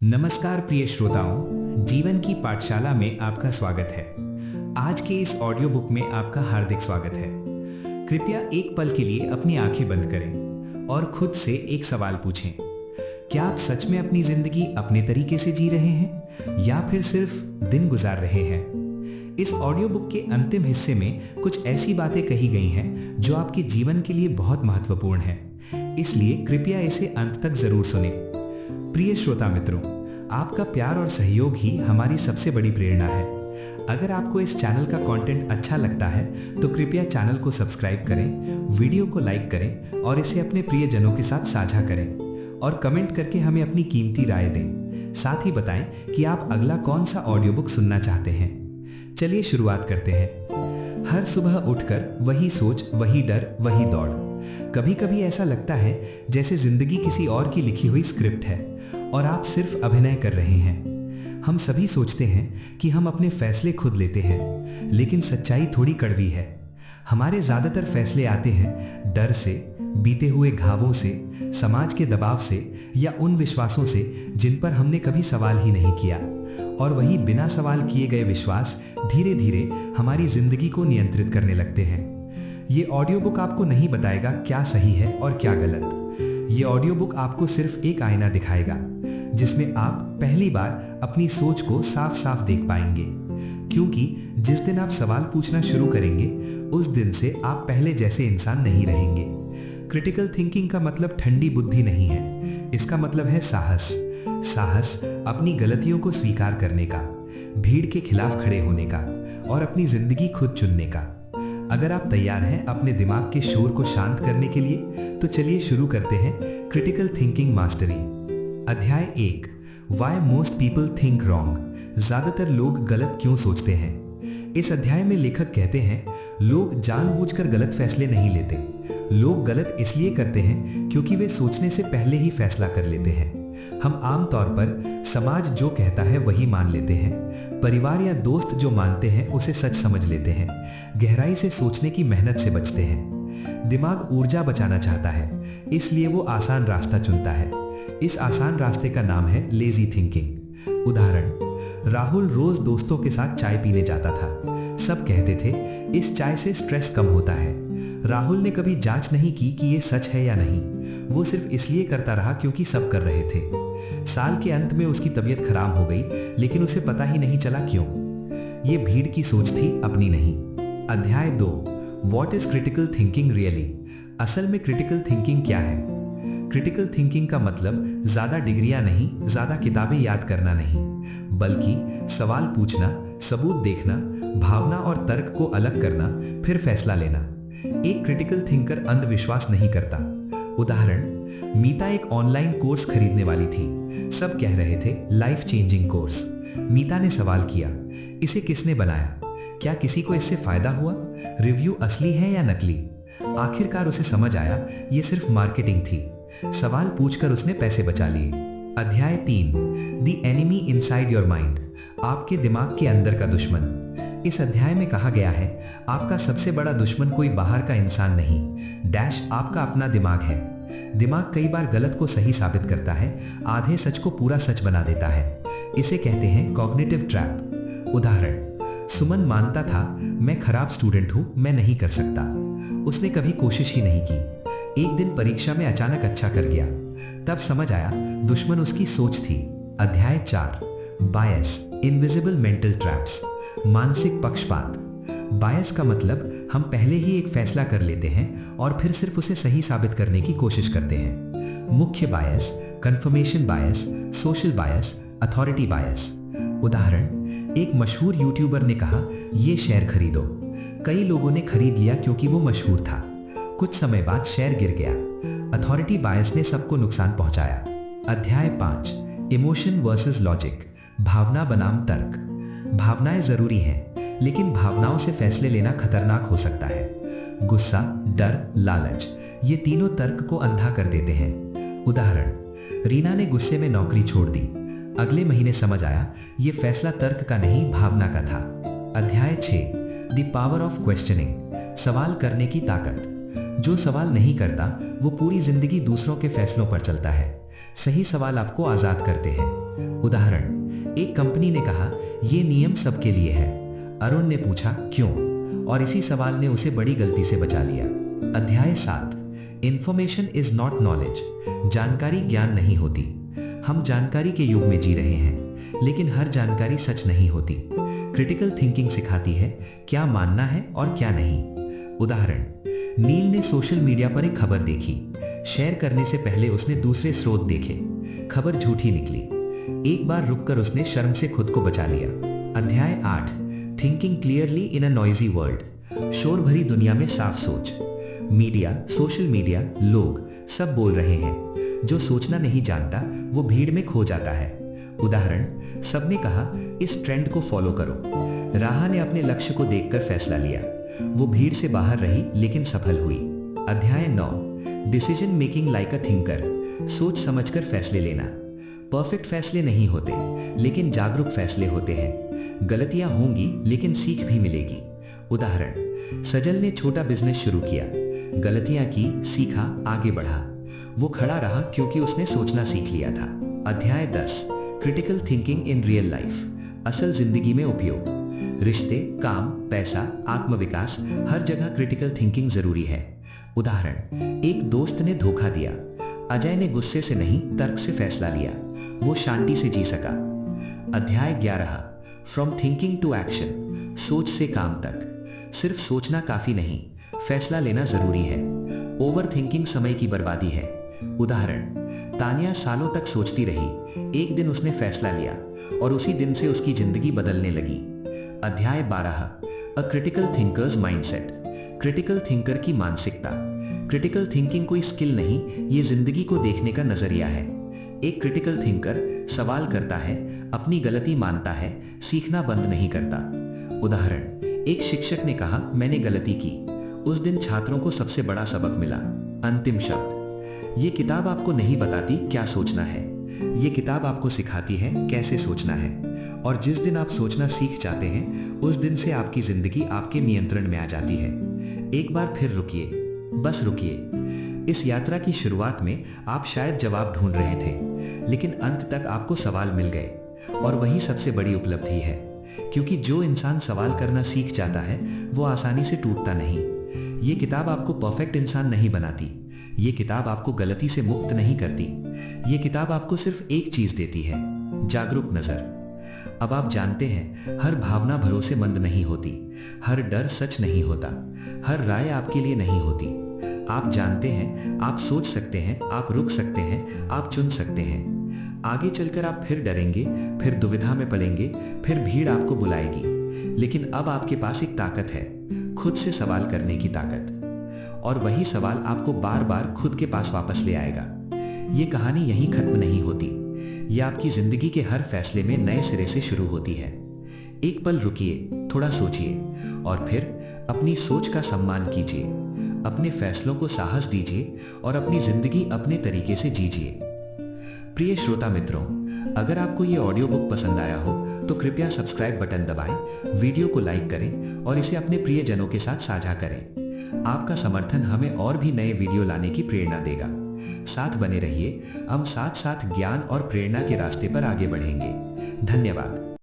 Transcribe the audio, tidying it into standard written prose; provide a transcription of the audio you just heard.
नमस्कार प्रिय श्रोताओं, जीवन की पाठशाला में आपका स्वागत है। आज के इस ऑडियो बुक में आपका हार्दिक स्वागत है। कृपया एक पल के लिए अपनी आंखें बंद करें और खुद से एक सवाल पूछें। क्या आप सच में अपनी जिंदगी अपने तरीके से जी रहे हैं या फिर सिर्फ दिन गुजार रहे हैं? इस ऑडियो बुक के अंतिम हिस्से में कुछ ऐसी बातें कही गई हैं जो आपके जीवन के लिए बहुत महत्वपूर्ण है, इसलिए कृपया इसे अंत तक जरूर सुनें। प्रिय श्रोता मित्रों, आपका प्यार और सहयोग ही हमारी सबसे बड़ी प्रेरणा है। अगर आपको इस चैनल का कंटेंट अच्छा लगता है तो कृपया चैनल को सब्सक्राइब करें, वीडियो को लाइक करें और इसे अपने प्रियजनों के साथ साझा करें और कमेंट करके हमें अपनी कीमती राय दें। साथ ही बताएं कि आप अगला कौन सा ऑडियो बुक सुनना चाहते हैं। चलिए शुरुआत करते हैं। हर सुबह उठकर वही सोच, वही डर, वही दौड़। कभी कभी ऐसा लगता है जैसे जिंदगी किसी और की लिखी हुई स्क्रिप्ट है और आप सिर्फ अभिनय कर रहे हैं। हम सभी सोचते हैं कि हम अपने फैसले खुद लेते हैं, लेकिन सच्चाई थोड़ी कड़वी है। हमारे ज्यादातर फैसले आते हैं डर से, बीते हुए घावों से, समाज के दबाव से या उन विश्वासों से जिन पर हमने कभी सवाल ही नहीं किया। और वही बिना सवाल किए गए विश्वास धीरे धीरे हमारी जिंदगी को नियंत्रित करने लगते हैं। ये ऑडियो बुक आपको नहीं बताएगा क्या सही है और क्या गलत। ये ऑडियो बुक आपको सिर्फ एक आईना दिखाएगा जिसमें आप पहली बार अपनी सोच को साफ साफ देख पाएंगे, क्योंकि जिस दिन आप सवाल पूछना शुरू करेंगे उस दिन से आप पहले जैसे इंसान नहीं रहेंगे। क्रिटिकल थिंकिंग का मतलब ठंडी बुद्धि नहीं है, इसका मतलब है साहस। साहस अपनी गलतियों को स्वीकार करने का, भीड़ के खिलाफ खड़े होने का और अपनी जिंदगी खुद चुनने का। अगर आप तैयार हैं अपने दिमाग के शोर को शांत करने के लिए, तो चलिए शुरू करते हैं क्रिटिकल थिंकिंग मास्टरी। अध्याय 1, why most people think wrong. ज्यादातर लोग गलत क्यों सोचते हैं? इस अध्याय में लेखक कहते हैं लोग जानबूझकर गलत फैसले नहीं लेते। लोग गलत इसलिए करते हैं क्योंकि वे सोचने से पहले ही फैसला कर लेते हैं। हम आमतौर पर समाज जो कहता है वही मान लेते हैं, परिवार या दोस्त जो मानते हैं उसे सच समझ लेते हैं, गहराई से सोचने की मेहनत से बचते हैं। दिमाग ऊर्जा बचाना चाहता है, इसलिए वो आसान रास्ता चुनता है। इस आसान रास्ते का नाम है लेजी थिंकिंग। उदाहरण, राहुल रोज दोस्तों के साथ चाय पीने जाता था। सब कहते थे इस चाय से स्ट्रेस कम होता है। राहुल ने कभी जांच नहीं की कि ये सच है या नहीं, वो सिर्फ इसलिए करता रहा क्योंकि सब कर रहे थे। साल के अंत में उसकी तबीयत खराब हो गई, लेकिन उसे पता ही नहीं चला क्यों। ये भीड़ की सोच थी, अपनी नहीं। अध्याय 2, what is critical thinking really. असल में क्रिटिकल थिंकिंग क्या है? क्रिटिकल थिंकिंग का मतलब ज्यादा डिग्रियां नहीं, ज्यादा किताबें याद करना नहीं, बल्कि सवाल पूछना, सबूत देखना, भावना और तर्क को अलग करना, फिर फैसला लेना। एक क्रिटिकल थिंकर अंधविश्वास नहीं करता। उदाहरण, मीता एक ऑनलाइन कोर्स खरीदने वाली थी। सब कह रहे थे लाइफ चेंजिंग कोर्स। मीता ने सवाल किया, इसे किसने बनाया? क्या किसी को इससे फायदा हुआ? रिव्यू असली है या नकली? आखिरकार उसे समझ आया ये सिर्फ मार्केटिंग थी। सवाल पूछकर उसने पैसे बचा लिए। अध्याय 3, the enemy inside your mind. आपके दिमाग के अंदर का दुश्मन। इस अध्याय में कहा गया है आपका सबसे बड़ा दुश्मन कोई बाहर का इंसान नहीं, डैश आपका अपना दिमाग है। दिमाग कई बार गलत को सही साबित करता है, आधे सच को पूरा सच बना देता है। इसे कहते हैं कॉग्निटिव ट्रैप। उदाहरण, सुमन मानता था मैं खराब स्टूडेंट हूं, मैं नहीं कर सकता। उसने कभी कोशिश ही नहीं की। एक दिन परीक्षा में अचानक अच्छा कर गया। तब समझ आया दुश्मन उसकी सोच थी। अध्याय 4, बायस, इनविजिबल मेंटल ट्रैप्स। मानसिक पक्षपात। बायस का मतलब हम पहले ही एक फैसला कर लेते हैं और फिर सिर्फ उसे सही साबित करने की कोशिश करते हैं। मुख्य बायस, कंफर्मेशन बायस, सोशल बायस, अथॉरिटी बायस। उदाहरण, एक मशहूर यूट्यूबर ने कहा ये शेयर खरीदो। कई लोगों ने खरीद लिया क्योंकि वो मशहूर था। कुछ समय बाद शेयर गिर गया। अथॉरिटी बायस ने सबको नुकसान पहुंचाया। अध्याय 5, इमोशन वर्सेस लॉजिक। भावना बनाम तर्क। भावनाएं जरूरी हैं, लेकिन भावनाओं से फैसले लेना खतरनाक हो सकता है। गुस्सा, डर, लालच, ये तीनों तर्क को अंधा कर देते हैं। उदाहरण, रीना ने गुस्से में नौकरी छोड़ दी। अगले महीने समझ आया ये फैसला तर्क का नहीं, भावना का था। अध्याय 6, द पावर ऑफ क्वेश्चनिंग। सवाल करने की ताकत। जो सवाल नहीं करता वो पूरी जिंदगी दूसरों के फैसलों पर चलता है। सही सवाल आपको आजाद करते हैं। उदाहरण, एक कंपनी ने कहा, ये नियम सबके लिए है। अरुण ने पूछा, क्यों? और इसी सवाल ने उसे बड़ी गलती से बचा लिया। अध्याय 7, इंफॉर्मेशन इज नॉट नॉलेज। जानकारी ज्ञान नहीं होती। हम जानकारी के युग में जी रहे हैं, लेकिन हर जानकारी सच नहीं होती। क्रिटिकल थिंकिंग सिखाती है क्या मानना है और क्या नहीं। उदाहरण, नील ने सोशल मीडिया पर एक खबर देखी। शेयर करने से पहले उसने दूसरे स्रोत देखे। खबर झूठी निकली। एक बार रुककर उसने शर्म से खुद को बचा लिया। अध्याय 8, thinking clearly in a noisy world. शोर भरी दुनिया में साफ सोच। मीडिया, सोशल मीडिया, लोग सब बोल रहे हैं। जो सोचना नहीं जानता वो भीड़ में खो जाता है। उदाहरण, सबने कहा इस ट्रेंड को फॉलो करो। राहा ने अपने लक्ष्य को देखकर फैसला लिया। वो भीड़ से बाहर रही लेकिन सफल हुई। अध्याय 9, डिसीजन मेकिंग लाइक अ थिंकर। सोच समझकर फैसले लेना। परफेक्ट फैसले नहीं होते, लेकिन जागरूक फैसले होते हैं। गलतियां होंगी लेकिन सीख भी मिलेगी। उदाहरण, सजल ने छोटा बिजनेस शुरू किया। गलतियां की, सीखा, आगे बढ़ा। वो खड़ा रहा क्योंकि उसने सोचना सीख लिया था। अध्याय 10, critical thinking in real life. असल जिंदगी में उपयोग। रिश्ते, काम, पैसा, आत्मविकास, हर जगह क्रिटिकल थिंकिंग जरूरी है। उदाहरण, एक दोस्त ने धोखा दिया। अजय ने गुस्से से नहीं, तर्क से फैसला लिया। वो शांति से जी सका। अध्याय 11, फ्रॉम थिंकिंग टू एक्शन। सोच से काम तक। सिर्फ सोचना काफी नहीं, फैसला लेना जरूरी है। ओवर थिंकिंग समय की बर्बादी है। उदाहरण, तानिया सालों तक सोचती रही। एक दिन उसने फैसला लिया और उसी दिन से उसकी जिंदगी बदलने लगी। अध्याय 12, a critical thinkers mindset. Critical thinker की मानसिकता। क्रिटिकल थिंकिंग कोई स्किल नहीं, ये जिंदगी को देखने का नजरिया है। एक क्रिटिकल थिंकर सवाल करता है, अपनी गलती मानता है, सीखना बंद नहीं करता। उदाहरण, एक शिक्षक ने कहा, मैंने गलती की। उस दिन छात्रों को सबसे बड़ा सबक मिला। अंतिम शब्द, ये किताब आपको नहीं बताती क्या सोचना है, ये किताब आपको सिखाती है कैसे सोचना है। और जिस दिन आप सोचना सीख जाते हैं, उस दिन से आपकी जिंदगी आपके नियंत्रण में आ जाती है। एक बार फिर रुकिए, बस रुकिए। इस यात्रा की शुरुआत में आप शायद जवाब ढूंढ रहे थे, लेकिन अंत तक आपको सवाल मिल गए। और वही सबसे बड़ी उपलब्धि है, क्योंकि जो इंसान सवाल करना सीख जाता है वो आसानी से टूटता नहीं। ये किताब आपको परफेक्ट इंसान नहीं बनाती। ये किताब आपको गलती से मुक्त नहीं करती। ये किताब आपको सिर्फ एक चीज देती है, जागरूक नजर। अब आप जानते हैं, हर भावना भरोसेमंद नहीं होती, हर डर सच नहीं होता, हर राय आपके लिए नहीं होती। आप जानते हैं, आप सोच सकते हैं, आप रुक सकते हैं, आप चुन सकते हैं। आगे चलकर आप फिर डरेंगे, फिर दुविधा में पड़ेंगे, फिर भीड़ आपको बुलाएगी। लेकिन अब आपके पास एक ताकत है, खुद से सवाल करने की ताकत। और वही सवाल आपको बार बार खुद के पास वापस ले आएगा। ये कहानी यहीं खत्म नहीं होती। ये आपकी जिंदगी के हर फैसले में नए सिरे से शुरू होती है। एक पल रुकिए, थोड़ा सोचिए और फिर अपनी सोच का सम्मान कीजिए। अपने फैसलों को साहस दीजिए और अपनी जिंदगी अपने तरीके से जीजिए। प्रिय श्रोता मित्रों, अगर आपको ये ऑडियो बुक पसंद आया हो तो कृपया सब्सक्राइब बटन दबाएं, वीडियो को लाइक करें और इसे अपने प्रियजनों के साथ साझा करें। आपका समर्थन हमें और भी नए वीडियो लाने की प्रेरणा देगा। साथ बने रहिए, हम साथ साथ ज्ञान और प्रेरणा के रास्ते पर आगे बढ़ेंगे। धन्यवाद।